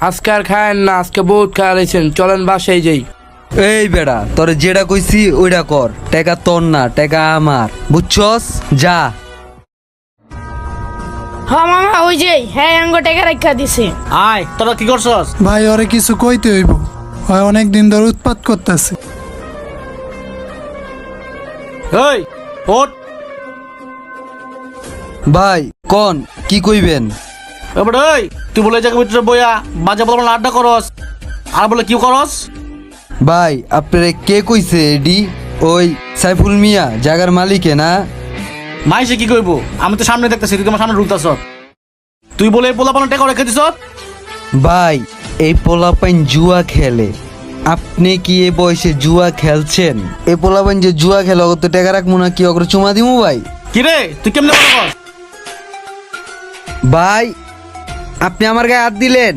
আজকে আর খায়েন না, আজকে বহুত খাওয়া রয়েছেন, চলেন বাসায় যাই। এই বেড়া তোরে যেটা কইছি ওইটা কর, টাকা তোর না টাকা আমার, বুঝছস? যা। হ্যাঁ মামা ওই যে হ্যাঁ আঙ্গ টাকা রাখা দিছে। আয় তোরা কি করছস? ভাই ওরে কিছু কইতে হইব, হয় অনেক দিন ধরে উৎপাত করতেছে। এই ওঠ। ভাই কোন কি কইবেন? এবারে এই তুই বলে জায়গা ভিতরে বইয়া বাজে বলে আড্ডা করস, আর বলে কি করস? ভাই আপনারে কে কইছে এডি? ওই সাইফুল মিয়া জায়গার মালিকে না? মাইসে কি কইব? আমি তো সামনে দেখতেছি, তুই আমার সামনে ঢুকতাছ। তুই বলে এই পোলাপান টাকা রেখে দিছ? ভাই এই পোলাপাইন জুয়া খেলে, আপনি কি এ বয়সে জুয়া খেলছেন? এই পোলাপাইন যে জুয়া খেলে অত টাকা রাখবো না কি অগ্র চুমা দিমু? ভাই কি রে তুই কেমনে কথা কস? ভাই আপনি আমার গায়ে হাত দিলেন।